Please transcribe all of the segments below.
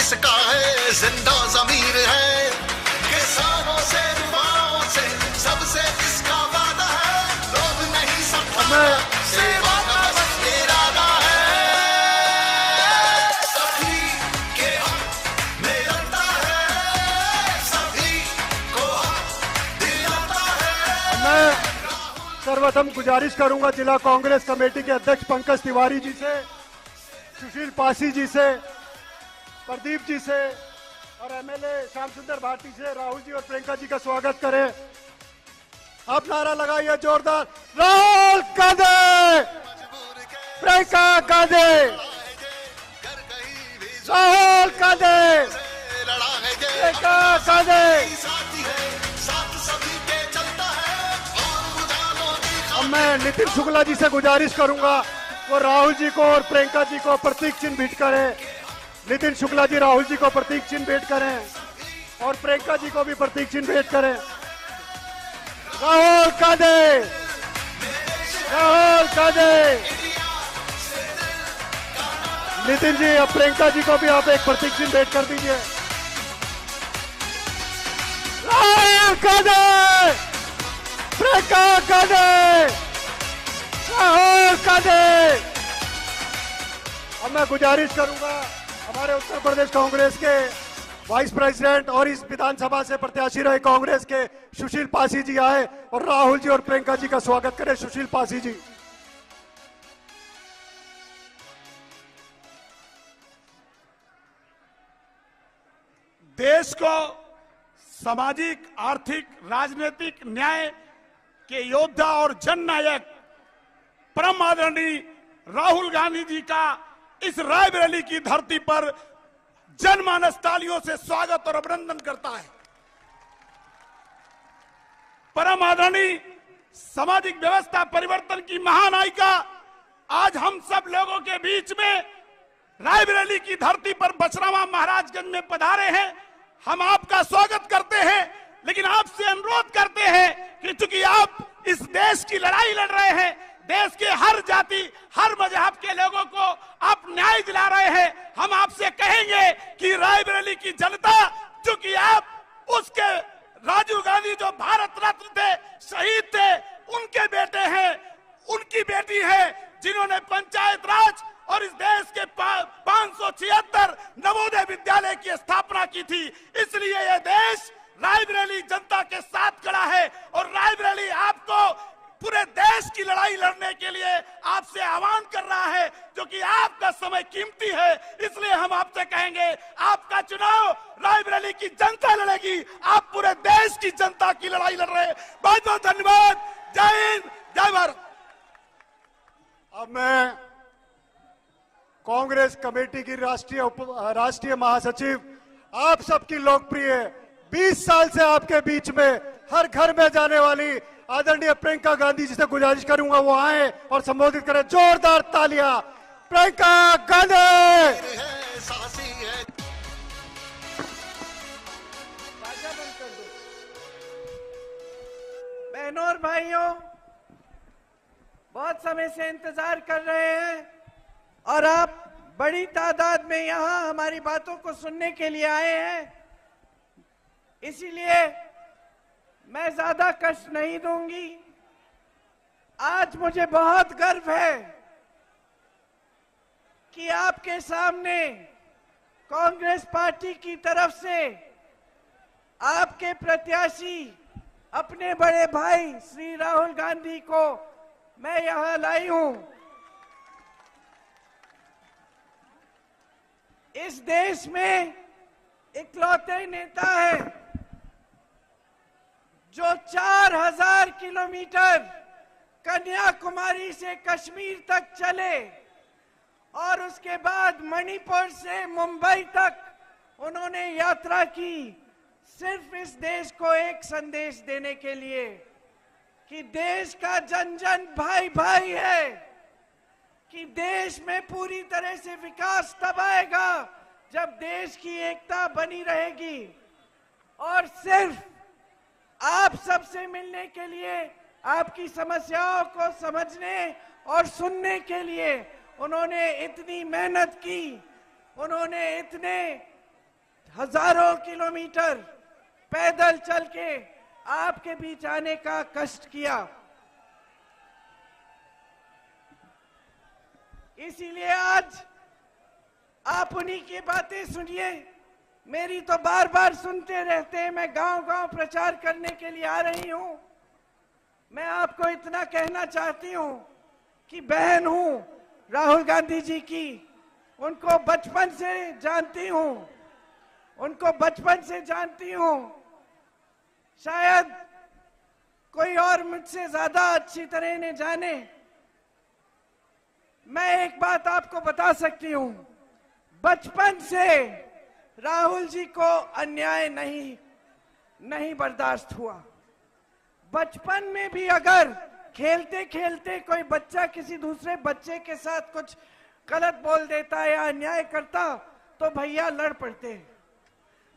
किसका है जिंदा ज़मीर है, किसानों से युवाओं से सबसे इसका वादा है, लोग नहीं समझा सेवा का बस इरादा है, सभी के हक में लड़ता है, सभी को हक दिलाता है। मैं सर्वप्रथम गुजारिश करूंगा जिला कांग्रेस कमेटी के अध्यक्ष पंकज तिवारी जी से, सुशील पासी जी से, प्रदीप जी से और एमएलए श्याम सुंदर भाटी से राहुल जी और प्रियंका जी का स्वागत करें। आप नारा लगाइए जोरदार, राहुल कादे, प्रियंका कादे, राहुल कादे, प्रियंका कादे। अब मैं नितिन शुक्ला जी से गुजारिश करूंगा वो राहुल जी को और प्रियंका जी को प्रतीक चिन्ह भेंट करें। नितिन शुक्ला जी राहुल जी को प्रतीक चिन्ह भेंट करें और प्रियंका जी को भी प्रतीक चिन्ह भेंट करें। राहुल कादे, राहुल कादे। नितिन जी अब प्रियंका जी को भी आप एक प्रतीक चिन्ह भेंट कर दीजिए। राहुल कादे, प्रियंका कादे, राहुल कादे। अब मैं गुजारिश करूंगा हमारे उत्तर प्रदेश कांग्रेस के वाइस प्रेसिडेंट और इस विधानसभा से प्रत्याशी रहे कांग्रेस के सुशील पासी जी आए और राहुल जी और प्रियंका जी का स्वागत करें। सुशील पासी जी। देश को सामाजिक, आर्थिक, राजनीतिक न्याय के योद्धा और जननायक परम आदरणीय राहुल गांधी जी का इस रायबरेली की धरती पर जनमानस तालियों से स्वागत और अभिनंदन करता है। परम आदरणीय सामाजिक व्यवस्था परिवर्तन की महान नायिका आज हम सब लोगों के बीच में रायबरेली की धरती पर बछरावा महाराजगंज में पधारे हैं। हम आपका स्वागत करते हैं, लेकिन आपसे अनुरोध करते हैं कि चूंकि आप इस देश की लड़ाई लड़ रहे हैं, देश के हर जाति, हर मजहब के लोगों को आप न्याय दिला रहे हैं, हम आपसे कहेंगे कि रायबरेली की जनता, चूंकि आप उसके राजीव गांधी जो भारत रत्न थे, शहीद थे, उनके बेटे हैं, उनकी बेटी है, जिन्होंने पंचायत राज और इस देश के 576 नवोदय विद्यालय की स्थापना की थी। इसलिए यह देश रायबरेली जनता के साथ खड़ा है और रायबरेली आपको पूरे देश की लड़ाई लड़ने के लिए आपसे आह्वान कर रहा है, जो कि आपका समय कीमती है। इसलिए हम आपसे कहेंगे, आपका चुनाव रायबरेली की जनता लड़ेगी, आप पूरे देश की जनता की लड़ाई लड़ रहे हैं। बहुत बहुत धन्यवाद। जय हिंद, जय भारत। अब मैं कांग्रेस कमेटी की राष्ट्रीय महासचिव, आप सबकी लोकप्रिय 20 साल से आपके बीच में हर घर में जाने वाली आदरणीय प्रियंका गांधी जी से गुजारिश करूंगा वो आए और संबोधित करें। जोरदार तालियां प्रियंका गांधी। बहनों और भाइयों, बहुत समय से इंतजार कर रहे हैं और आप बड़ी तादाद में यहां हमारी बातों को सुनने के लिए आए हैं। इसीलिए मैं ज्यादा कष्ट नहीं दूंगी। आज मुझे बहुत गर्व है कि आपके सामने कांग्रेस पार्टी की तरफ से आपके प्रत्याशी अपने बड़े भाई श्री राहुल गांधी को मैं यहां लाई हूं। इस देश में इकलौते नेता है जो 4000 किलोमीटर कन्याकुमारी से कश्मीर तक चले और उसके बाद मणिपुर से मुंबई तक उन्होंने यात्रा की, सिर्फ इस देश को एक संदेश देने के लिए कि देश का जन जन भाई भाई है, कि देश में पूरी तरह से विकास तब आएगा जब देश की एकता बनी रहेगी। और सिर्फ आप सबसे मिलने के लिए, आपकी समस्याओं को समझने और सुनने के लिए उन्होंने इतनी मेहनत की, उन्होंने इतने हजारों किलोमीटर पैदल चल के आपके बीच आने का कष्ट किया। इसीलिए आज आप उन्हीं की बातें सुनिए। मेरी तो बार बार सुनते रहते हैं। मैं गांव-गांव प्रचार करने के लिए आ रही हूं। मैं आपको इतना कहना चाहती हूं कि बहन हूं राहुल गांधी जी की, उनको बचपन से जानती हूं, उनको बचपन से जानती हूं। शायद कोई और मुझसे ज्यादा अच्छी तरह ने जाने। मैं एक बात आपको बता सकती हूं, बचपन से राहुल जी को अन्याय नहीं बर्दाश्त हुआ। बचपन में भी अगर खेलते खेलते कोई बच्चा किसी दूसरे बच्चे के साथ कुछ गलत बोल देता या अन्याय करता तो भैया लड़ पड़ते।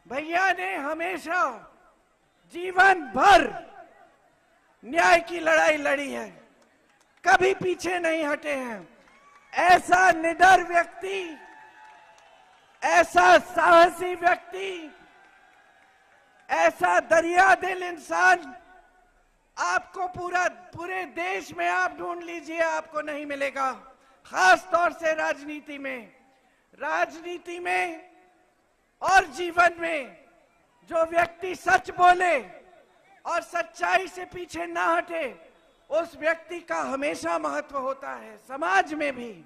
भैया ने हमेशा जीवन भर न्याय की लड़ाई लड़ी है, कभी पीछे नहीं हटे हैं। ऐसा निडर व्यक्ति, ऐसा साहसी व्यक्ति, ऐसा दरिया दिल इंसान आपको पूरे देश में आप ढूंढ लीजिए, आपको नहीं मिलेगा। खास तौर से राजनीति में और जीवन में जो व्यक्ति सच बोले और सच्चाई से पीछे ना हटे, उस व्यक्ति का हमेशा महत्व होता है। समाज में भी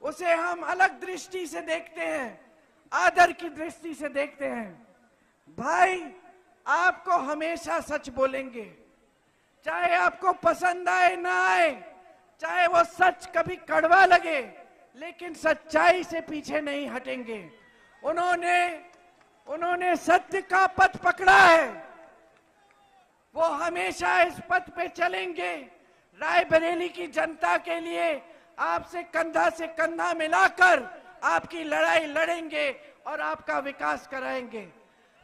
उसे हम अलग दृष्टि से देखते हैं, आदर की दृष्टि से देखते हैं। भाई आपको हमेशा सच बोलेंगे, चाहे आपको पसंद आए ना आए, चाहे वो सच कभी कड़वा लगे, लेकिन सच्चाई से पीछे नहीं हटेंगे। उन्होंने सत्य का पथ पकड़ा है, वो हमेशा इस पथ पे चलेंगे। रायबरेली की जनता के लिए आपसे कंधा से कंधा मिलाकर आपकी लड़ाई लड़ेंगे और आपका विकास कराएंगे।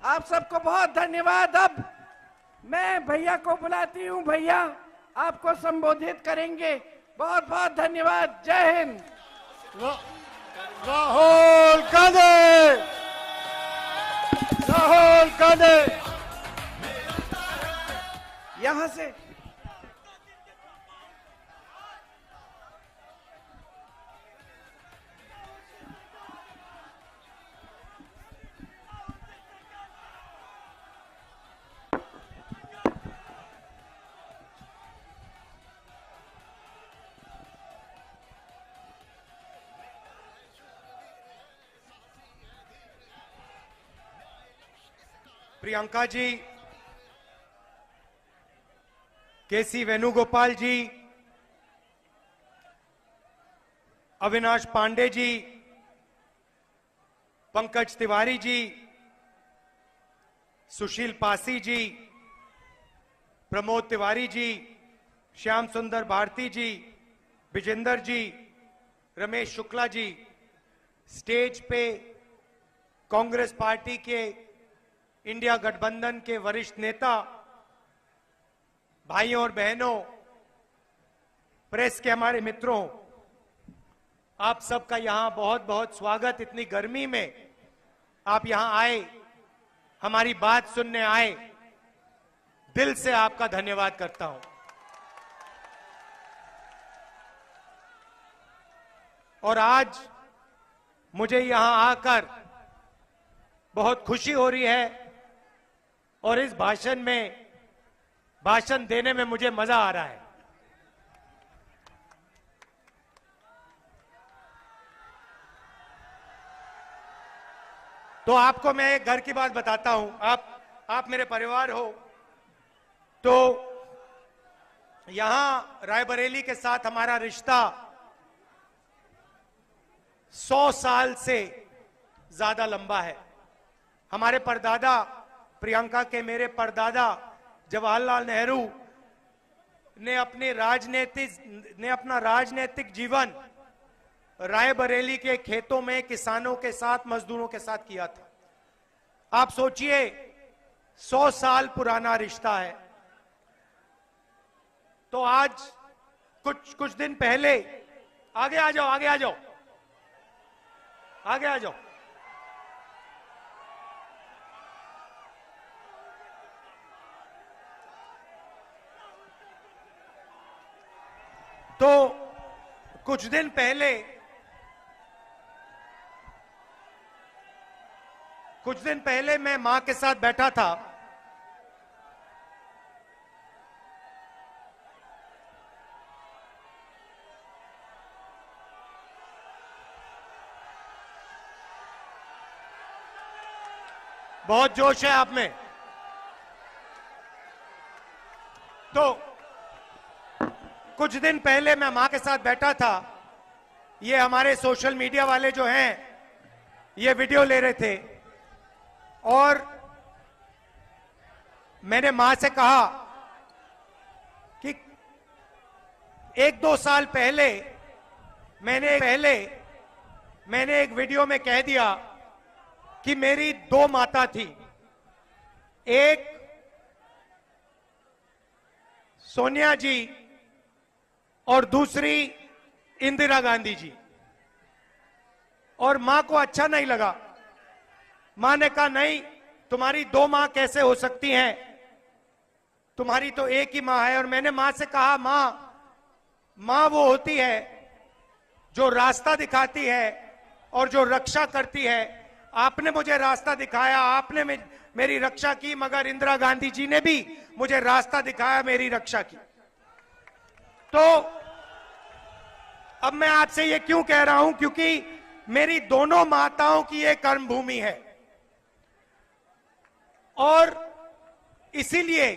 आप सबको बहुत धन्यवाद। अब मैं भैया को बुलाती हूं, भैया आपको संबोधित करेंगे। बहुत बहुत धन्यवाद। जय हिंद। राहुल गांधी, राहुल गांधी। यहां से प्रियंका जी, केसी वेणुगोपाल जी, अविनाश पांडे जी, पंकज तिवारी जी, सुशील पासी जी, प्रमोद तिवारी जी, श्याम सुंदर भारती जी, विजेंदर जी, रमेश शुक्ला जी, स्टेज पे कांग्रेस पार्टी के इंडिया गठबंधन के वरिष्ठ नेता, भाइयों और बहनों, प्रेस के हमारे मित्रों, आप सबका यहां बहुत बहुत स्वागत। इतनी गर्मी में आप यहां आए, हमारी बात सुनने आए, दिल से आपका धन्यवाद करता हूं। और आज मुझे यहां आकर बहुत खुशी हो रही है और इस भाषण देने में मुझे मजा आ रहा है। तो आपको मैं एक घर की बात बताता हूं। आप मेरे परिवार हो। तो यहां रायबरेली के साथ हमारा रिश्ता 100 साल से ज्यादा लंबा है। हमारे परदादा, प्रियंका के मेरे परदादा जवाहरलाल नेहरू ने अपना राजनीतिक जीवन रायबरेली के खेतों में किसानों के साथ, मजदूरों के साथ किया था। आप सोचिए, 100 साल पुराना रिश्ता है। तो आज कुछ दिन पहले, आगे आ जाओ, आगे आ जाओ, आगे आ जाओ। कुछ दिन पहले मैं मां के साथ बैठा था। बहुत जोश है आप में। तो कुछ दिन पहले मैं मां के साथ बैठा था। ये हमारे सोशल मीडिया वाले जो हैं ये वीडियो ले रहे थे और मैंने मां से कहा कि 1-2 साल पहले मैंने एक वीडियो में कह दिया कि मेरी 2 माता थी, एक सोनिया जी और दूसरी इंदिरा गांधी जी। और मां को अच्छा नहीं लगा। मां ने कहा नहीं, तुम्हारी 2 मां कैसे हो सकती हैं, तुम्हारी तो एक ही मां है। और मैंने मां से कहा मां वो होती है जो रास्ता दिखाती है और जो रक्षा करती है। आपने मुझे रास्ता दिखाया, आपने मेरी रक्षा की, मगर इंदिरा गांधी जी ने भी मुझे रास्ता दिखाया, मेरी रक्षा की। तो अब मैं आपसे ये क्यों कह रहा हूं, क्योंकि मेरी दोनों माताओं की ये कर्मभूमि है और इसीलिए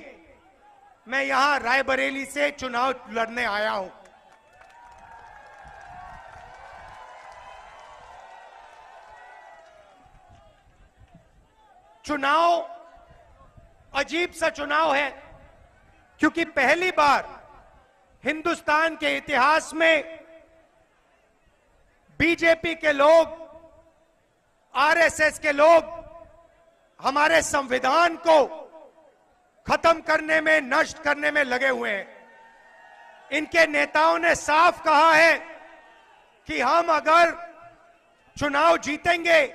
मैं यहां रायबरेली से चुनाव लड़ने आया हूं। चुनाव अजीब सा चुनाव है क्योंकि पहली बार हिंदुस्तान के इतिहास में बीजेपी के लोग, आरएसएस के लोग हमारे संविधान को खत्म करने में, नष्ट करने में लगे हुए हैं। इनके नेताओं ने साफ कहा है कि हम अगर चुनाव जीतेंगे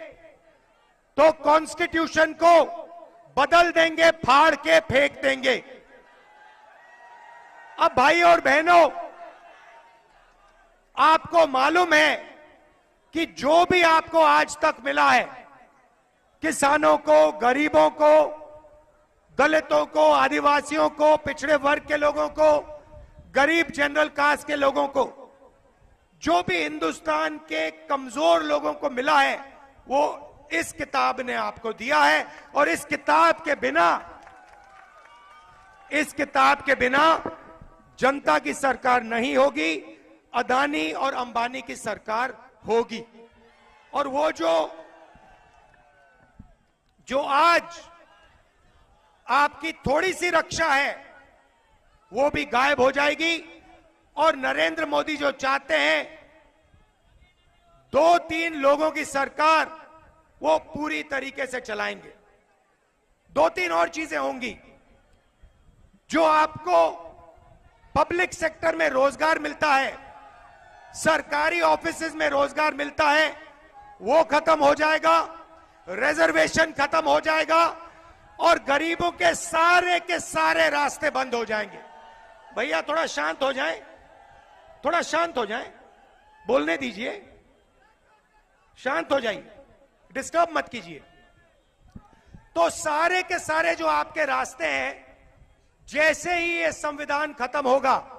तो कॉन्स्टिट्यूशन को बदल देंगे, फाड़ के फेंक देंगे। अब भाई और बहनों, आपको मालूम है कि जो भी आपको आज तक मिला है, किसानों को, गरीबों को, दलितों को, आदिवासियों को, पिछड़े वर्ग के लोगों को, गरीब जनरल कास्ट के लोगों को, जो भी हिंदुस्तान के कमजोर लोगों को मिला है वो इस किताब ने आपको दिया है। और इस किताब के बिना जनता की सरकार नहीं होगी, अदानी और अंबानी की सरकार होगी। और वो जो आज आपकी थोड़ी सी रक्षा है वो भी गायब हो जाएगी। और नरेंद्र मोदी जो चाहते हैं 2-3 लोगों की सरकार, वो पूरी तरीके से चलाएंगे। 2-3 और चीजें होंगी। जो आपको पब्लिक सेक्टर में रोजगार मिलता है, सरकारी ऑफिसेज में रोजगार मिलता है, वो खत्म हो जाएगा, रिजर्वेशन खत्म हो जाएगा और गरीबों के सारे रास्ते बंद हो जाएंगे। भैया थोड़ा शांत हो जाएं, थोड़ा शांत हो जाएं, बोलने दीजिए, शांत हो जाइए, डिस्टर्ब मत कीजिए। तो सारे के सारे जो आपके रास्ते हैं, जैसे ही ये संविधान खत्म होगा,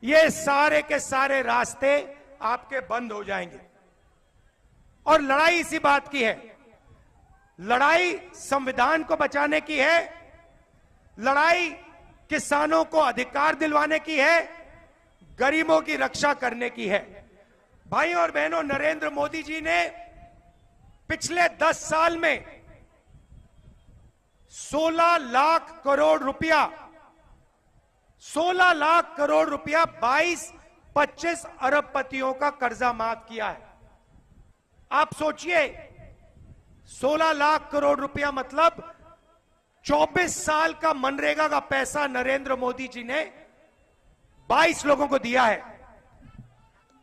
ये सारे के सारे रास्ते आपके बंद हो जाएंगे। और लड़ाई इसी बात की है। लड़ाई संविधान को बचाने की है, लड़ाई किसानों को अधिकार दिलवाने की है, गरीबों की रक्षा करने की है। भाई और बहनों, नरेंद्र मोदी जी ने पिछले 10 साल में 16 लाख करोड़ रुपया 22-25 अरबपतियों का कर्जा माफ किया है। आप सोचिए, 16 लाख करोड़ रुपया मतलब 24 साल का मनरेगा का पैसा नरेंद्र मोदी जी ने 22 लोगों को दिया है।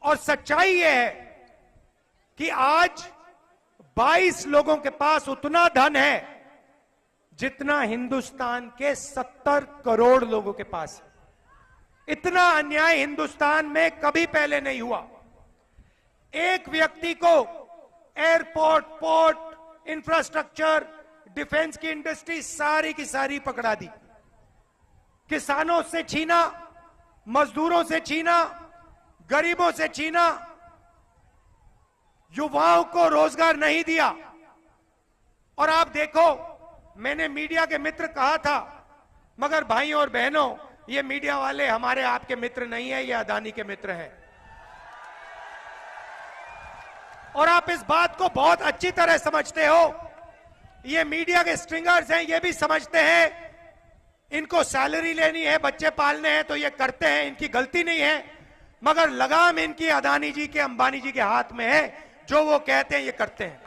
और सच्चाई यह है कि आज 22 लोगों के पास उतना धन है जितना हिंदुस्तान के 70 करोड़ लोगों के पास है। इतना अन्याय हिंदुस्तान में कभी पहले नहीं हुआ। एक व्यक्ति को एयरपोर्ट, पोर्ट, इंफ्रास्ट्रक्चर, डिफेंस की इंडस्ट्री सारी की सारी पकड़ा दी। किसानों से छीना, मजदूरों से छीना, गरीबों से छीना, युवाओं को रोजगार नहीं दिया। और आप देखो, मैंने मीडिया के मित्र कहा था, मगर भाइयों और बहनों, ये मीडिया वाले हमारे आपके मित्र नहीं है, ये अदानी के मित्र हैं। और आप इस बात को बहुत अच्छी तरह समझते हो। ये मीडिया के स्ट्रिंगर्स हैं, ये भी समझते हैं इनको सैलरी लेनी है, बच्चे पालने हैं तो ये करते हैं, इनकी गलती नहीं है। मगर लगाम इनकी अदानी जी के, अंबानी जी के हाथ में है, जो वो कहते हैं ये करते हैं।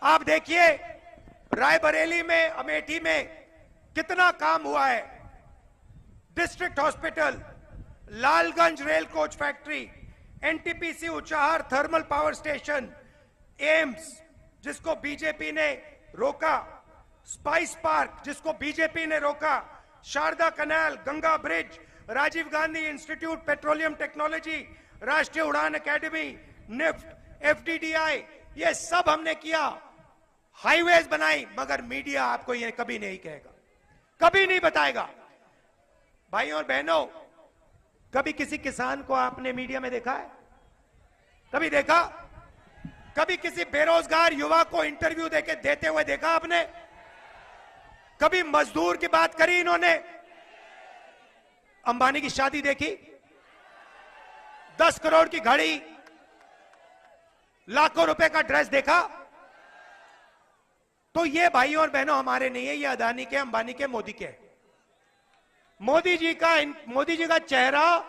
आप देखिए रायबरेली में, अमेठी में कितना काम हुआ है। District hospital, Lalganj rail coach factory, NTPC Unchahar thermal power station, AIIMS जिसको बीजेपी ने रोका, स्पाइस पार्क जिसको बीजेपी ने रोका, Sharda canal, Ganga bridge, Rajiv Gandhi institute petroleum technology, Rashtriya Udan academy, NIFT, FDDI, ये सब हमने किया। हाईवेज बनाई, मगर मीडिया आपको ये कभी नहीं कहेगा, कभी नहीं बताएगा। भाइयों और बहनों, कभी किसी किसान को आपने मीडिया में देखा है? कभी देखा? कभी किसी बेरोजगार युवा को इंटरव्यू देते हुए देखा आपने? कभी मजदूर की बात करी इन्होंने? अंबानी की शादी देखी? 10 करोड़ की घड़ी, लाखों रुपए का ड्रेस देखा? तो ये भाइयों और बहनों हमारे नहीं है, ये अदानी के, अंबानी के, मोदी के। मोदी जी का चेहरा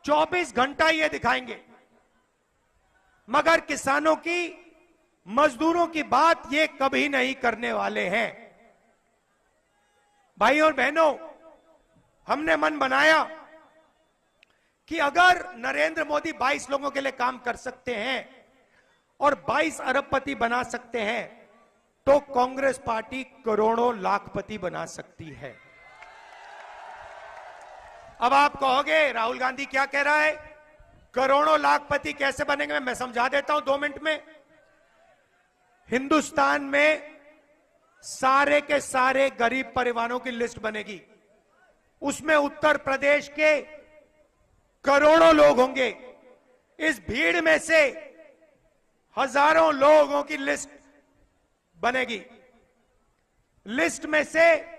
24 घंटा ये दिखाएंगे, मगर किसानों की, मजदूरों की बात ये कभी नहीं करने वाले हैं। भाइयों और बहनों, हमने मन बनाया कि अगर नरेंद्र मोदी 22 लोगों के लिए काम कर सकते हैं और 22 अरबपति बना सकते हैं, तो कांग्रेस पार्टी करोड़ों लाखपति बना सकती है। अब आप कहोगे राहुल गांधी क्या कह रहा है, करोड़ों लाखपति कैसे बनेंगे? मैं समझा देता हूं 2 मिनट में। हिंदुस्तान में सारे के सारे गरीब परिवारों की लिस्ट बनेगी, उसमें उत्तर प्रदेश के करोड़ों लोग होंगे। इस भीड़ में से हजारों लोगों की लिस्ट बनेगी। लिस्ट में से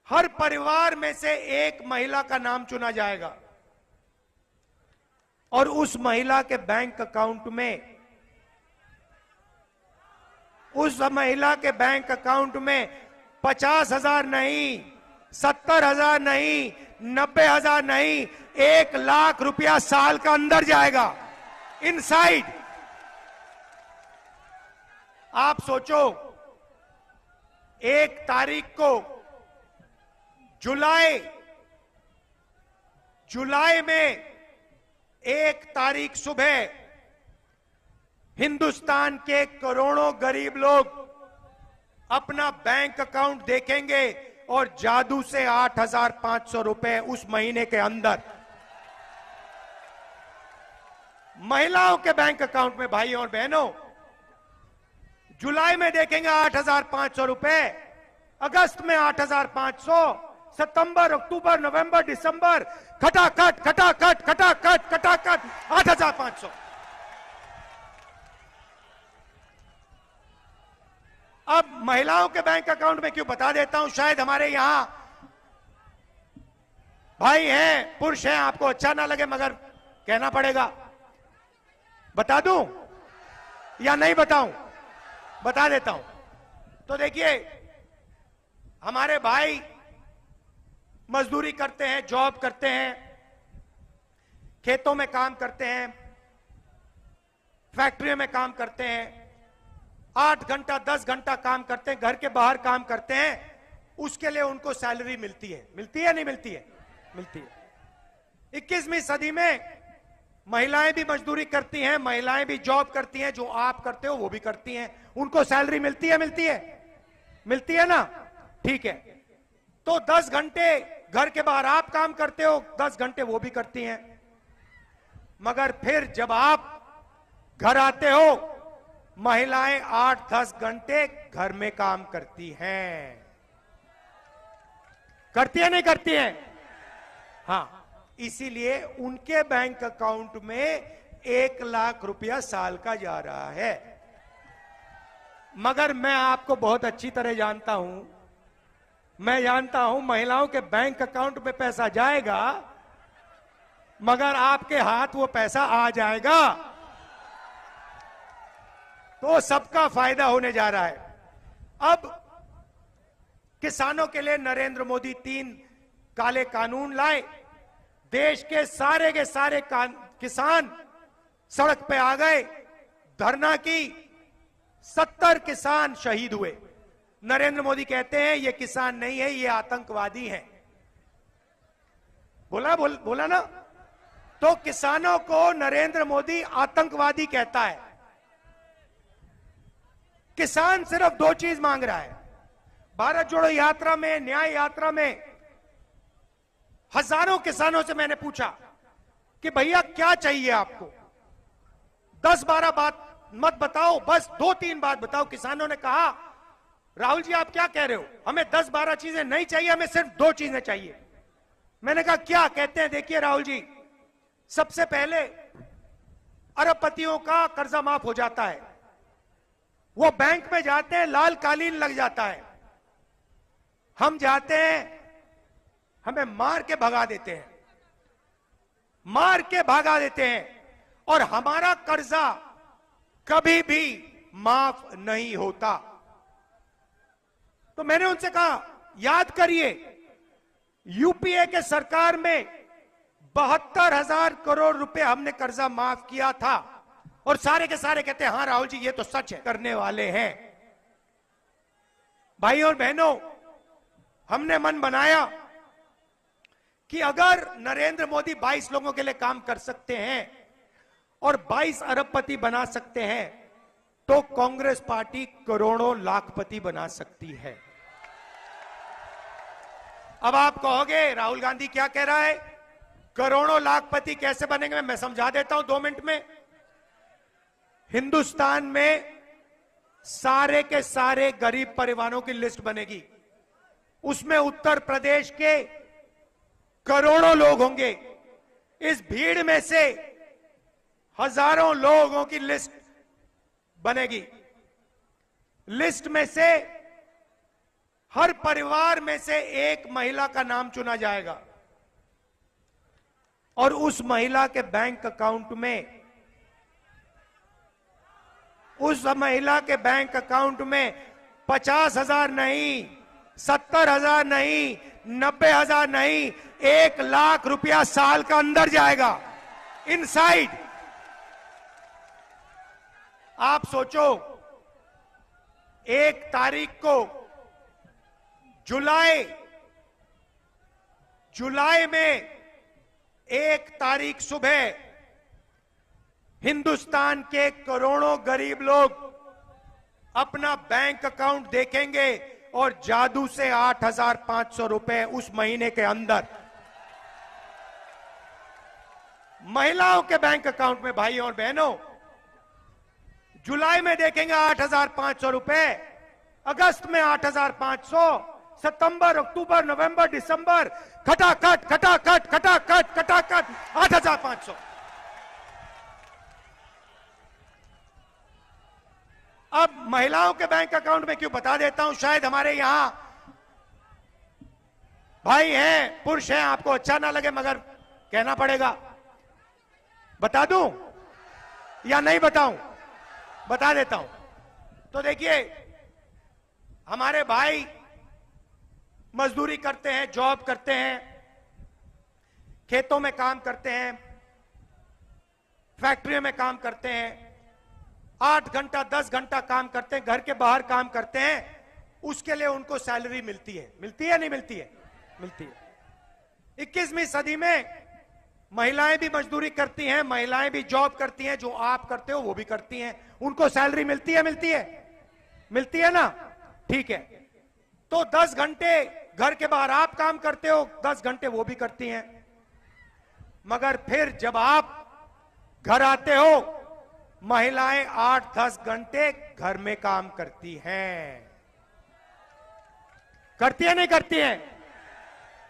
हर परिवार में से एक महिला का नाम चुना जाएगा और उस महिला के बैंक अकाउंट में, उस महिला के बैंक अकाउंट में 50,000 नहीं, 70,000 नहीं, 90,000 नहीं, 1 लाख रुपया साल का अंदर जाएगा, इनसाइड। आप सोचो, 1 तारीख को जुलाई में 1 तारीख सुबह हिंदुस्तान के करोड़ों गरीब लोग अपना बैंक अकाउंट देखेंगे और जादू से 8,500 रुपए उस महीने के अंदर महिलाओं के बैंक अकाउंट में। भाइयों और बहनों, जुलाई में देखेंगे 8,500 रुपए, अगस्त में 8,500, सितंबर, अक्टूबर, नवंबर, दिसंबर, खटाखट खटाखट खटाखट खटाखट 8,500। अब महिलाओं के बैंक अकाउंट में क्यों बता देता हूं, शायद हमारे यहां भाई हैं, पुरुष हैं, आपको अच्छा ना लगे, मगर कहना पड़ेगा। बता दूं या नहीं बताऊं? बता देता हूं। तो देखिए, हमारे भाई मजदूरी करते हैं, जॉब करते हैं, खेतों में काम करते हैं, फैक्ट्रियों में काम करते हैं, 8 घंटा 10 घंटा काम करते हैं, घर के बाहर काम करते हैं, उसके लिए उनको सैलरी मिलती है। मिलती है नहीं मिलती है? मिलती है। 21वीं सदी में महिलाएं भी मजदूरी करती हैं, महिलाएं भी जॉब करती हैं, जो आप करते हो वो भी करती हैं, उनको सैलरी मिलती है? मिलती है? मिलती है ना? ठीक है। तो 10 घंटे घर के बाहर आप काम करते हो, 10 घंटे वो भी करती हैं। मगर फिर जब आप घर आते हो, महिलाएं 8-10 घंटे घर में काम करती हैं। करती है नहीं करती हैं? हाँ, इसीलिए उनके बैंक अकाउंट में 1 लाख रुपया साल का जा रहा है। मगर मैं आपको बहुत अच्छी तरह जानता हूं, मैं जानता हूं महिलाओं के बैंक अकाउंट में पैसा जाएगा, मगर आपके हाथ वो पैसा आ जाएगा, तो सबका फायदा होने जा रहा है। अब किसानों के लिए नरेंद्र मोदी 3 काले कानून लाए। देश के सारे किसान सड़क पे आ गए, धरना की। 70 किसान शहीद हुए। नरेंद्र मोदी कहते हैं ये किसान नहीं है, ये आतंकवादी हैं। बोला ना? तो किसानों को नरेंद्र मोदी आतंकवादी कहता है। किसान सिर्फ 2 चीज मांग रहा है। भारत जोड़ो यात्रा में, न्याय यात्रा में हजारों किसानों से मैंने पूछा कि भैया क्या चाहिए आपको? 10-12 बात मत बताओ, बस 2-3 बात बताओ। किसानों ने कहा राहुल जी आप क्या कह रहे हो, हमें 10-12 चीजें नहीं चाहिए, हमें सिर्फ 2 चीजें चाहिए। मैंने कहा क्या? कहते हैं देखिए राहुल जी, सबसे पहले अरबपतियों का कर्जा माफ हो जाता है। वो बैंक में जाते हैं, लाल कालीन लग जाता है। हम जाते हैं, हमें मार के भगा देते हैं, और हमारा कर्जा कभी भी माफ नहीं होता। तो मैंने उनसे कहा याद करिए, यूपीए के सरकार में 72,000 करोड़ रुपए हमने कर्जा माफ किया था, और सारे के सारे कहते हैं हाँ राहुल जी ये तो सच है, करने वाले हैं। भाइयों और बहनों, हमने मन बनाया कि अगर नरेंद्र मोदी 22 लोगों के लिए काम कर सकते हैं और 22 अरबपति बना सकते हैं, तो कांग्रेस पार्टी करोड़ों लाखपति बना सकती है। अब आप कहोगे राहुल गांधी क्या कह रहा है, करोड़ों लाखपति कैसे बनेंगे? मैं समझा देता हूं 2 मिनट में। हिंदुस्तान में सारे के सारे गरीब परिवारों की लिस्ट बनेगी, उसमें उत्तर प्रदेश के करोड़ों लोग होंगे। इस भीड़ में से हजारों लोगों की लिस्ट बनेगी। लिस्ट में से हर परिवार में से एक महिला का नाम चुना जाएगा, और उस महिला के बैंक अकाउंट में 50,000 नहीं, 70,000 नहीं, 90,000 नहीं, 1 लाख रुपया साल का अंदर जाएगा, इनसाइड। आप सोचो, 1 तारीख को जुलाई में 1 तारीख सुबह हिंदुस्तान के करोड़ों गरीब लोग अपना बैंक अकाउंट देखेंगे और जादू से 8,500 रुपए उस महीने के अंदर महिलाओं के बैंक अकाउंट में। भाइयों और बहनों, जुलाई में देखेंगे 8,500 रुपए, अगस्त में 8,500, सितंबर, अक्टूबर, नवंबर, दिसंबर, खटाखट 8,500। अब महिलाओं के बैंक अकाउंट में क्यों बता देता हूं, शायद हमारे यहां भाई हैं, पुरुष हैं, आपको अच्छा ना लगे, मगर कहना पड़ेगा। बता दूं या नहीं बताऊं? बता देता हूं। तो देखिए, हमारे भाई मजदूरी करते हैं, जॉब करते हैं, खेतों में काम करते हैं, फैक्ट्रियों में काम करते हैं, 8 घंटा 10 घंटा काम करते हैं, घर के बाहर काम करते हैं, उसके लिए उनको सैलरी मिलती है। मिलती है नहीं मिलती है? मिलती है। 21वीं सदी में महिलाएं भी मजदूरी करती हैं, महिलाएं भी जॉब करती हैं, जो आप करते हो वो भी करती हैं, उनको सैलरी मिलती है? मिलती है? मिलती है ना? ठीक है। तो 10 घंटे घर के बाहर आप काम करते हो, 10 घंटे वो भी करती हैं। मगर फिर जब आप घर आते हो, महिलाएं 8-10 घंटे घर में काम करती हैं। करती है नहीं करती है?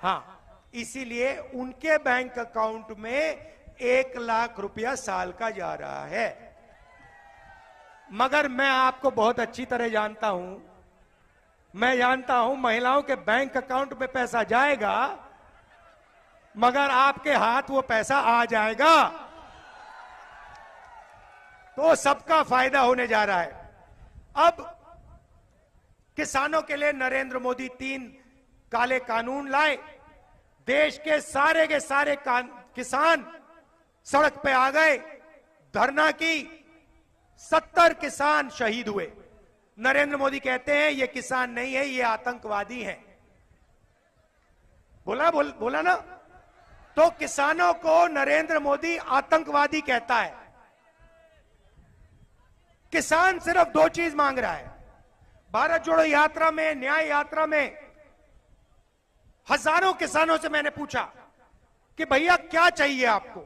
हाँ, इसीलिए उनके बैंक अकाउंट में 1 लाख रुपया साल का जा रहा है। मगर मैं आपको बहुत अच्छी तरह जानता हूं, मैं जानता हूं महिलाओं के बैंक अकाउंट में पैसा जाएगा, मगर आपके हाथ वो पैसा आ जाएगा, तो सबका फायदा होने जा रहा है। अब किसानों के लिए नरेंद्र मोदी 3 काले कानून लाए। देश के सारे किसान सड़क पे आ गए, धरना की, 70 किसान शहीद हुए। नरेंद्र मोदी कहते हैं ये किसान नहीं है, ये आतंकवादी हैं। बोला ना? तो किसानों को नरेंद्र मोदी आतंकवादी कहता है। किसान सिर्फ 2 चीज मांग रहा है। भारत जोड़ो यात्रा में, न्याय यात्रा में हजारों किसानों से मैंने पूछा कि भैया क्या चाहिए आपको?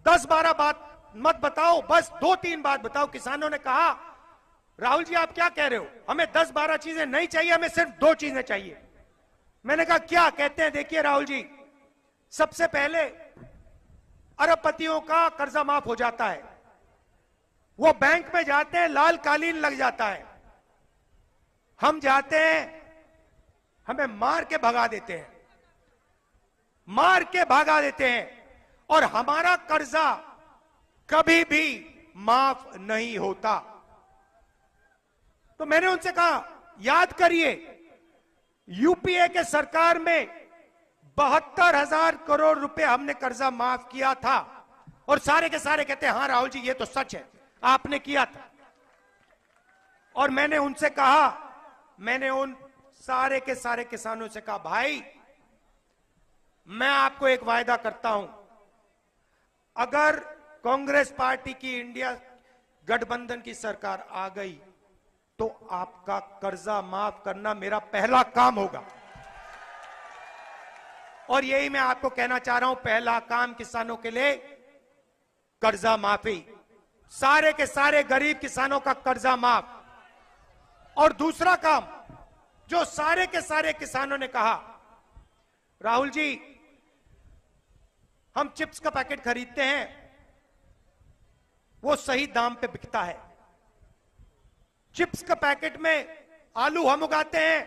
10-12 बात मत बताओ, बस 2-3 बात बताओ। किसानों ने कहा राहुल जी आप क्या कह रहे हो, हमें 10-12 चीजें नहीं चाहिए, हमें सिर्फ 2 चीजें चाहिए। मैंने कहा क्या? कहते हैं देखिए राहुल जी, सबसे पहले अरबपतियों का कर्जा माफ हो जाता है। वो बैंक में जाते हैं, लाल कालीन लग जाता है, हम जाते हैं, हमें मार के भगा देते हैं, और हमारा कर्जा कभी भी माफ नहीं होता। तो मैंने उनसे कहा याद करिए, यूपीए के सरकार में 72,000 करोड़ रुपए हमने कर्जा माफ किया था, और सारे के सारे कहते हैं हाँ राहुल जी ये तो सच है, आपने किया था। और मैंने उनसे कहा, मैंने उन सारे के सारे किसानों से कहा भाई मैं आपको एक वायदा करता हूं, अगर कांग्रेस पार्टी की इंडिया गठबंधन की सरकार आ गई तो आपका कर्जा माफ करना मेरा पहला काम होगा। और यही मैं आपको कहना चाह रहा हूं, पहला काम किसानों के लिए कर्जा माफी, सारे के सारे गरीब किसानों का कर्जा माफ। और दूसरा काम जो सारे के सारे किसानों ने कहा, राहुल जी हम चिप्स का पैकेट खरीदते हैं, वो सही दाम पे बिकता है। चिप्स का पैकेट में आलू हम उगाते हैं,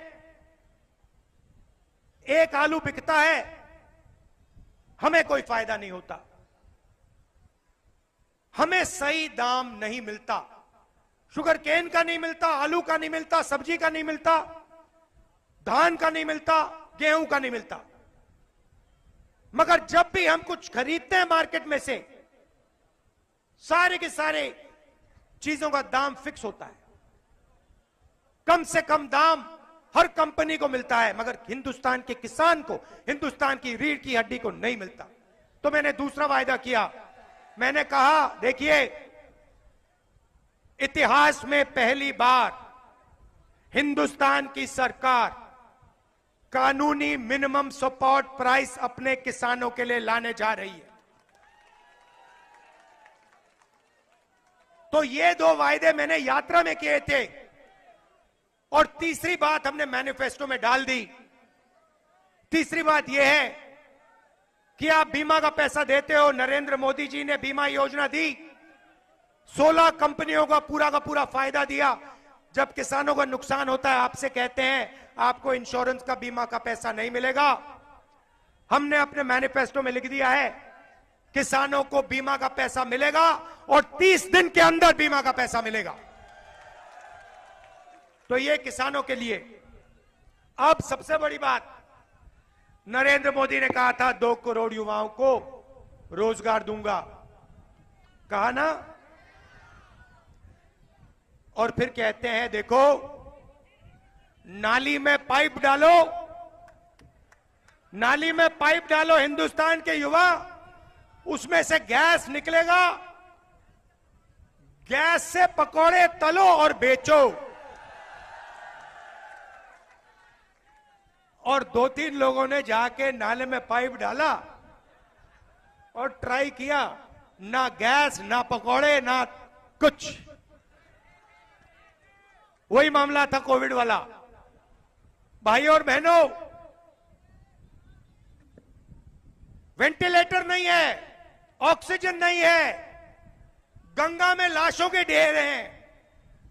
एक आलू बिकता है, हमें कोई फायदा नहीं होता, हमें सही दाम नहीं मिलता, शुगर केन का नहीं मिलता, आलू का नहीं मिलता, सब्जी का नहीं मिलता, धान का नहीं मिलता, गेहूं का नहीं मिलता। मगर जब भी हम कुछ खरीदते हैं मार्केट में से, सारे के सारे चीजों का दाम फिक्स होता है, कम से कम दाम हर कंपनी को मिलता है, मगर हिंदुस्तान के किसान को, हिंदुस्तान की रीढ़ की हड्डी को नहीं मिलता। तो मैंने दूसरा वायदा किया, मैंने कहा देखिए इतिहास में पहली बार हिंदुस्तान की सरकार कानूनी मिनिमम सपोर्ट प्राइस अपने किसानों के लिए लाने जा रही है। तो ये 2 वायदे मैंने यात्रा में किए थे, और तीसरी बात हमने मैनिफेस्टो में डाल दी। तीसरी बात यह है कि आप बीमा का पैसा देते हो, नरेंद्र मोदी जी ने बीमा योजना दी, 16 कंपनियों का पूरा फायदा दिया। जब किसानों का नुकसान होता है आपसे कहते हैं आपको इंश्योरेंस का बीमा का पैसा नहीं मिलेगा, हमने अपने मैनिफेस्टो में लिख दिया है किसानों को बीमा का पैसा मिलेगा, और 30 दिन के अंदर बीमा का पैसा मिलेगा। तो ये किसानों के लिए। अब सबसे बड़ी बात, नरेंद्र मोदी ने कहा था 2 करोड़ युवाओं को रोजगार दूंगा, कहा ना, और फिर कहते हैं देखो नाली में पाइप डालो, नाली में पाइप डालो हिंदुस्तान के युवा, उसमें से गैस निकलेगा, गैस से पकौड़े तलो और बेचो। और 2-3 लोगों ने जाके नाले में पाइप डाला और ट्राई किया, ना गैस ना पकौड़े ना कुछ। वही मामला था कोविड वाला। भाइयों और बहनों, वेंटिलेटर नहीं है, ऑक्सीजन नहीं है, गंगा में लाशों के ढेर हैं,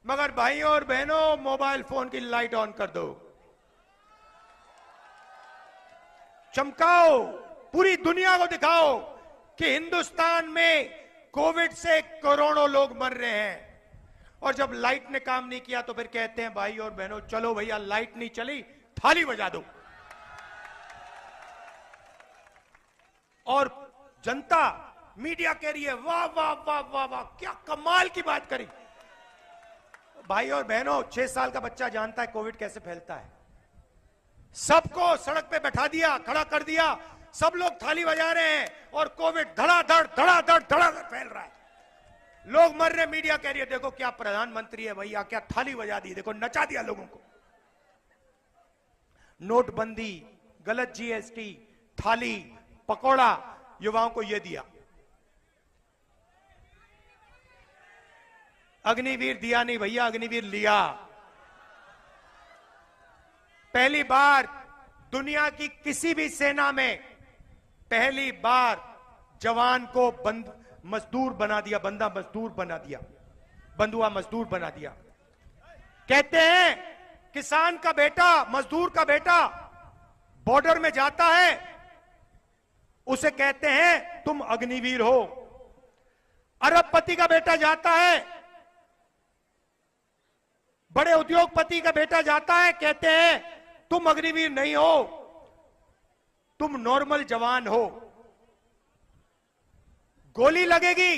मगर भाइयों और बहनों मोबाइल फोन की लाइट ऑन कर दो, चमकाओ, पूरी दुनिया को दिखाओ कि हिंदुस्तान में कोविड से करोड़ों लोग मर रहे हैं। और जब लाइट ने काम नहीं किया तो फिर कहते हैं भाई और बहनों चलो भैया लाइट नहीं चली, थाली बजा दो। और जनता मीडिया कह रही है वाह वाह वाह वाह वाह, क्या कमाल की बात करी। भाई और बहनों, 6 साल का बच्चा जानता है कोविड कैसे फैलता है। सबको सड़क पे बैठा दिया, खड़ा कर दिया, सब लोग थाली बजा रहे हैं और कोविड धड़ाधड़ धड़ाधड़ धड़ाधड़ फैल रहा है। लोग मर रहे, मीडिया कह रही है देखो क्या प्रधानमंत्री है भैया, क्या थाली बजा दी, देखो नचा दिया लोगों को। नोटबंदी, गलत जीएसटी, थाली, पकौड़ा, युवाओं को यह दिया। अग्निवीर दिया नहीं भैया, अग्निवीर लिया। पहली बार दुनिया की किसी भी सेना में पहली बार जवान को मजदूर बना दिया, बंदा मजदूर बना दिया, बंधुआ मजदूर बना दिया। कहते हैं किसान का बेटा, मजदूर का बेटा बॉर्डर में जाता है, उसे कहते हैं तुम अग्निवीर हो। अरबपति का बेटा जाता है, बड़े उद्योगपति का बेटा जाता है, कहते हैं तुम अग्निवीर नहीं हो, तुम नॉर्मल जवान हो। गोली लगेगी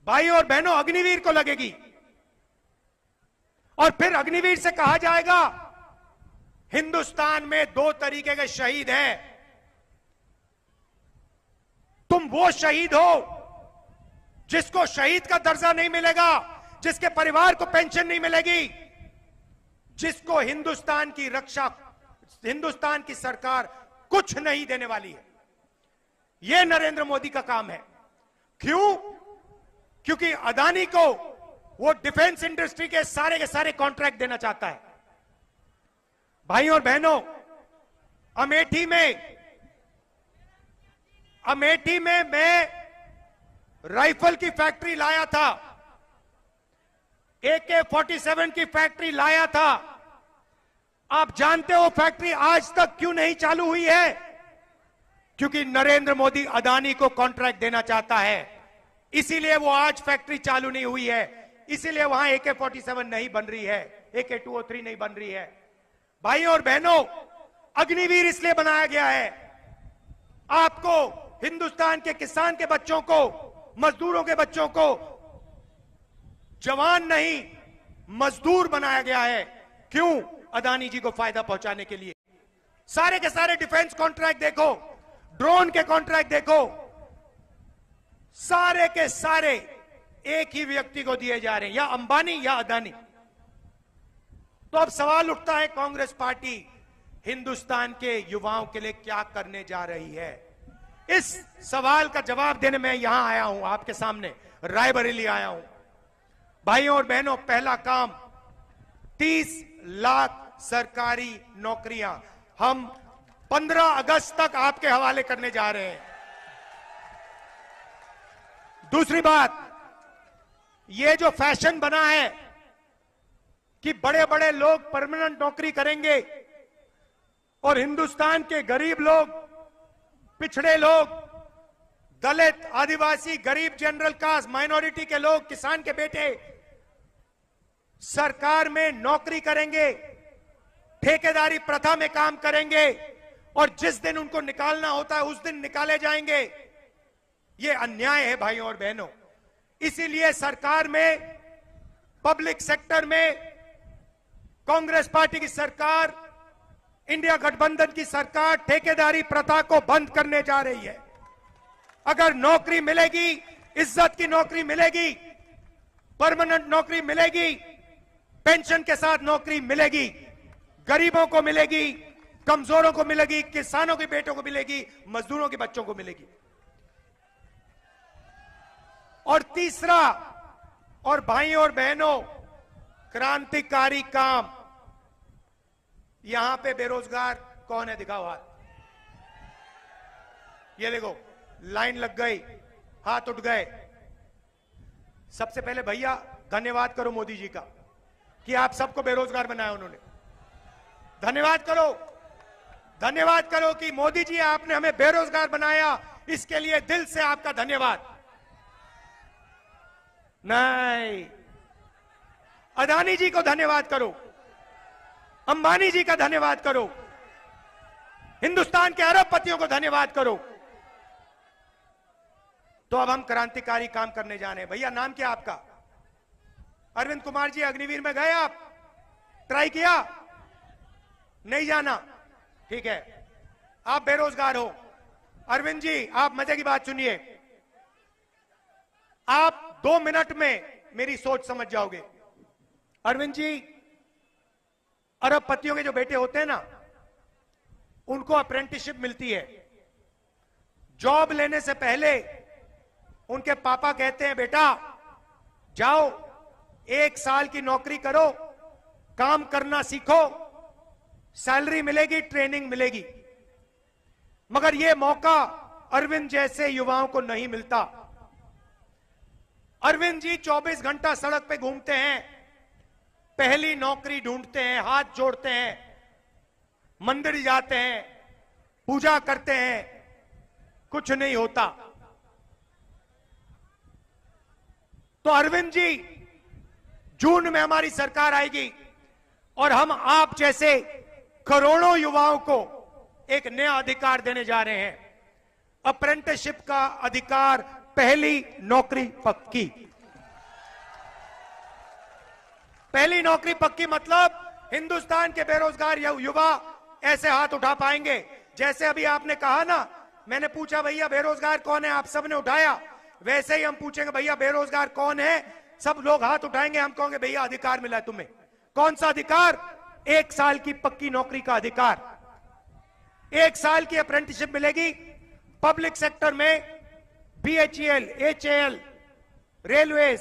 भाई और बहनों, अग्निवीर को लगेगी। और फिर अग्निवीर से कहा जाएगा हिंदुस्तान में 2 तरीके के शहीद हैं, तुम वो शहीद हो जिसको शहीद का दर्जा नहीं मिलेगा, जिसके परिवार को पेंशन नहीं मिलेगी, जिसको हिंदुस्तान की रक्षा, हिंदुस्तान की सरकार कुछ नहीं देने वाली है। यह नरेंद्र मोदी का काम है। क्यों? क्योंकि अदानी को वो डिफेंस इंडस्ट्री के सारे कॉन्ट्रैक्ट देना चाहता है। भाइयों और बहनों, अमेठी में मैं राइफल की फैक्ट्री लाया था, AK-47 की फैक्ट्री लाया था। आप जानते हो फैक्ट्री आज तक क्यों नहीं चालू हुई है? क्योंकि नरेंद्र मोदी अदानी को कॉन्ट्रैक्ट देना चाहता है, इसीलिए वो आज फैक्ट्री चालू नहीं हुई है, इसीलिए वहां AK-47 नहीं बन रही है, AK-203 नहीं बन रही है। भाइयों और बहनों, अग्निवीर इसलिए बनाया गया है, आपको, हिंदुस्तान के किसान के बच्चों को, मजदूरों के बच्चों को जवान नहीं मजदूर बनाया गया है। क्यों? अदानी जी को फायदा पहुंचाने के लिए। सारे के सारे डिफेंस कॉन्ट्रैक्ट देखो, ड्रोन के कॉन्ट्रैक्ट देखो, सारे के सारे एक ही व्यक्ति को दिए जा रहे हैं, या अंबानी या अदानी। तो अब सवाल उठता है कांग्रेस पार्टी हिंदुस्तान के युवाओं के लिए क्या करने जा रही है? इस सवाल का जवाब देने में यहां आया हूं, आपके सामने रायबरेली आया हूं। भाइयों और बहनों, पहला काम 30 लाख सरकारी नौकरियां हम 15 अगस्त तक आपके हवाले करने जा रहे हैं। दूसरी बात, ये जो फैशन बना है कि बड़े बड़े लोग परमानेंट नौकरी करेंगे और हिंदुस्तान के गरीब लोग, पिछड़े लोग, दलित, आदिवासी, गरीब, जनरल कास्ट, माइनॉरिटी के लोग, किसान के बेटे सरकार में नौकरी करेंगे, ठेकेदारी प्रथा में काम करेंगे और जिस दिन उनको निकालना होता है उस दिन निकाले जाएंगे। यह अन्याय है भाइयों और बहनों। इसीलिए सरकार में, पब्लिक सेक्टर में कांग्रेस पार्टी की सरकार, इंडिया गठबंधन की सरकार ठेकेदारी प्रथा को बंद करने जा रही है। अगर नौकरी मिलेगी, इज्जत की नौकरी मिलेगी, परमानेंट नौकरी मिलेगी, पेंशन के साथ नौकरी मिलेगी, गरीबों को मिलेगी, कमजोरों को मिलेगी, किसानों के बेटों को मिलेगी, मजदूरों के बच्चों को मिलेगी। और तीसरा, और भाइयों और बहनों, क्रांतिकारी काम। यहां पे बेरोजगार कौन है? दिखाओ हाथ। ये देखो, लाइन लग गई, हाथ उठ गए। सबसे पहले भैया धन्यवाद करो मोदी जी का कि आप सबको बेरोजगार बनाया उन्होंने। धन्यवाद करो, धन्यवाद करो कि मोदी जी आपने हमें बेरोजगार बनाया, इसके लिए दिल से आपका धन्यवाद। नहीं, अदानी जी को धन्यवाद करो, अंबानी जी का धन्यवाद करो, हिंदुस्तान के अरबपतियों को धन्यवाद करो। तो अब हम क्रांतिकारी काम करने जा रहे हैं। भैया नाम क्या आपका? अरविंद कुमार जी, अग्निवीर में गए आप? ट्राई किया? नहीं जाना? ठीक है, आप बेरोजगार हो। अरविंद जी, आप मजे की बात सुनिए। आप 2 मिनट में मेरी सोच समझ जाओगे। अरविंद जी, अरबपतियों के जो बेटे होते हैं ना, उनको अप्रेंटिसशिप मिलती है। जॉब लेने से पहले उनके पापा कहते हैं, बेटा जाओ 1 साल की नौकरी करो, काम करना सीखो, सैलरी मिलेगी, ट्रेनिंग मिलेगी। मगर यह मौका अरविंद जैसे युवाओं को नहीं मिलता। अरविंद जी 24 घंटा सड़क पे घूमते हैं, पहली नौकरी ढूंढते हैं, हाथ जोड़ते हैं, मंदिर जाते हैं, पूजा करते हैं, कुछ नहीं होता। तो अरविंद जी, जून में हमारी सरकार आएगी और हम आप जैसे करोड़ों युवाओं को एक नया अधिकार देने जा रहे हैं, अप्रेंटिसशिप का अधिकार, पहली नौकरी पक्की। पहली नौकरी पक्की मतलब हिंदुस्तान के बेरोजगार युवा ऐसे हाथ उठा पाएंगे जैसे अभी आपने कहा ना, मैंने पूछा भैया बेरोजगार कौन है, आप सबने उठाया। वैसे ही हम पूछेंगे भैया बेरोजगार कौन है, सब लोग हाथ उठाएंगे, हम कहेंगे भैया अधिकार मिला है तुम्हें। कौन सा अधिकार? 1 साल की पक्की नौकरी का अधिकार। 1 साल की अप्रेंटिसशिप मिलेगी पब्लिक सेक्टर में, BHEL, HAL, railways,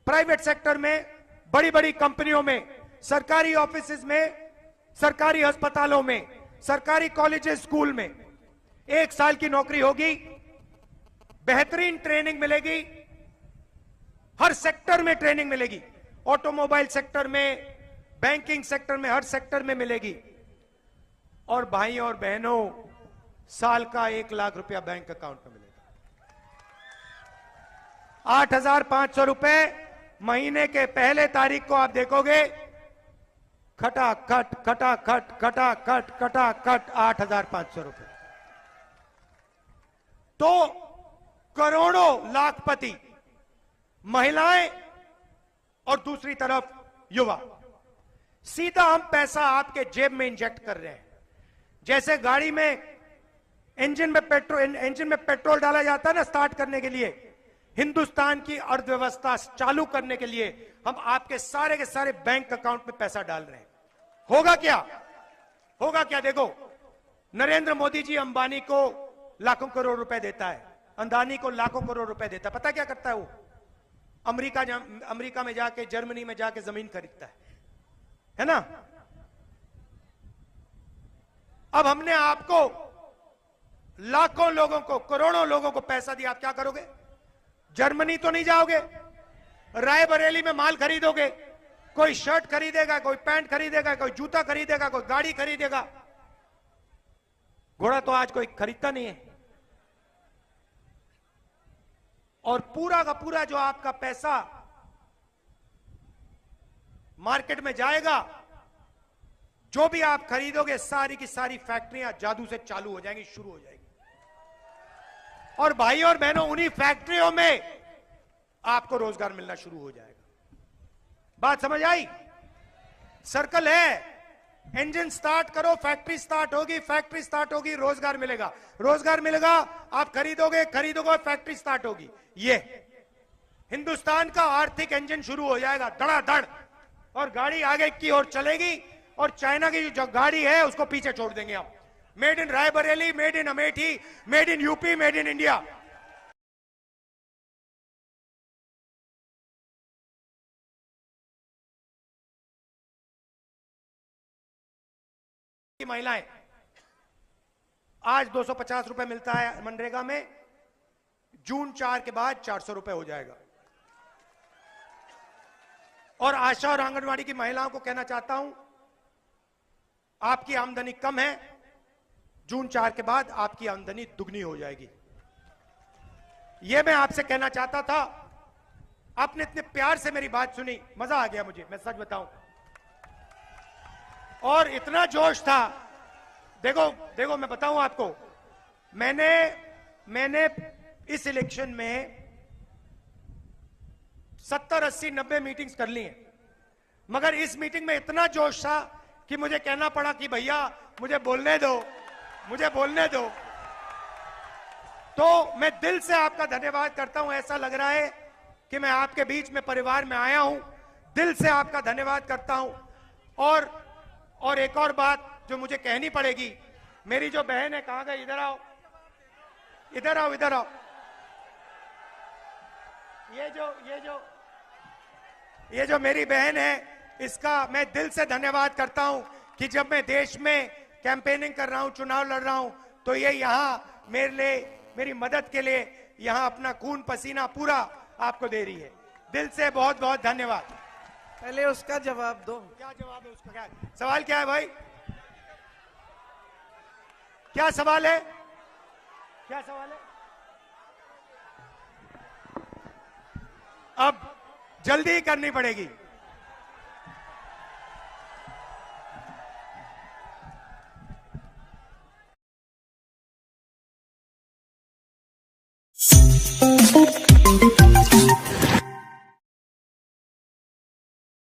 private sector में, बड़ी बड़ी कंपनियों में, सरकारी ऑफिसेज में, सरकारी अस्पतालों में, सरकारी कॉलेजेस, स्कूल में 1 साल की नौकरी होगी। बेहतरीन ट्रेनिंग मिलेगी, हर सेक्टर में ट्रेनिंग मिलेगी, ऑटोमोबाइल सेक्टर में, बैंकिंग सेक्टर में, हर सेक्टर में मिलेगी। और भाइयों और बहनों, साल का 1 लाख रुपया बैंक अकाउंट में मिलेगा। 8,500 रुपए महीने के पहले तारीख को आप देखोगे, खटाखट खटाखट खटाखट खटाखट 8,500 रुपए। तो करोड़ों लाखपति महिलाएं और दूसरी तरफ युवा, सीधा हम पैसा आपके जेब में इंजेक्ट कर रहे हैं। जैसे गाड़ी में इंजन में पेट्रोल डाला जाता है ना स्टार्ट करने के लिए, हिंदुस्तान की अर्थव्यवस्था चालू करने के लिए हम आपके सारे के सारे बैंक अकाउंट में पैसा डाल रहे हैं। होगा क्या? होगा क्या? देखो, नरेंद्र मोदी जी अंबानी को लाखों करोड़ रुपए देता है, अदानी को लाखों करोड़ रुपए देता है। पता क्या करता है वो? अमेरिका में जाके, जर्मनी में जाके जमीन खरीदता है ना? अब हमने आपको लाखों लोगों को, करोड़ों लोगों को पैसा दिया, आप क्या करोगे? जर्मनी तो नहीं जाओगे, रायबरेली में माल खरीदोगे, कोई शर्ट खरीदेगा, कोई पैंट खरीदेगा, कोई जूता खरीदेगा, कोई गाड़ी खरीदेगा। घोड़ा तो आज कोई खरीदता नहीं है। और पूरा का पूरा जो आपका पैसा मार्केट में जाएगा, जो भी आप खरीदोगे, सारी की सारी फैक्ट्रियां जादू से चालू हो जाएंगी, शुरू हो जाएंगी। और भाइयों और बहनों, उन्हीं फैक्ट्रियों में आपको रोजगार मिलना शुरू हो जाएगा। बात समझ आई? सर्कल है। इंजन स्टार्ट करो, फैक्ट्री स्टार्ट होगी, फैक्ट्री स्टार्ट होगी, रोजगार मिलेगा, रोजगार मिलेगा, आप खरीदोगे, खरीदोगे, फैक्ट्री स्टार्ट होगी। ये हिंदुस्तान का आर्थिक इंजन शुरू हो जाएगा धड़ाधड़, और गाड़ी आगे की ओर चलेगी और चाइना की जो गाड़ी है उसको पीछे छोड़ देंगे हम। Made in Raebareli, made in Amethi, made in UP, made in India. महिलाएं आज 250 रुपए मिलता है मनरेगा में, जून 4 के बाद 400 रुपए हो जाएगा। और आशा और आंगनवाड़ी की महिलाओं को कहना चाहता हूं, आपकी आमदनी कम है, जून 4 के बाद आपकी आमदनी दुगनी हो जाएगी। यह मैं आपसे कहना चाहता था। आपने इतने प्यार से मेरी बात सुनी, मजा आ गया मुझे, मैं सच बताऊं। और इतना जोश था, देखो मैं बताऊं आपको, मैंने इस इलेक्शन में 70, 80, 90 मीटिंग्स कर ली हैं, मगर इस मीटिंग में इतना जोश था कि मुझे कहना पड़ा कि भैया मुझे बोलने दो। तो मैं दिल से आपका धन्यवाद करता हूं। ऐसा लग रहा है कि मैं आपके बीच में परिवार में आया हूं। दिल से आपका धन्यवाद करता हूं। और एक और बात जो मुझे कहनी पड़ेगी, मेरी जो बहन है, कहां गई? इधर आओ। ये जो मेरी बहन है, इसका मैं दिल से धन्यवाद करता हूं कि जब मैं देश में कैंपेनिंग कर रहा हूं, चुनाव लड़ रहा हूं, तो ये यहां मेरे लिए, मेरी मदद के लिए यहां अपना खून पसीना पूरा आपको दे रही है। दिल से बहुत बहुत धन्यवाद। पहले उसका जवाब दो। क्या जवाब है उसका? क्या सवाल क्या है भाई? क्या सवाल है? अब जल्दी करनी पड़ेगी।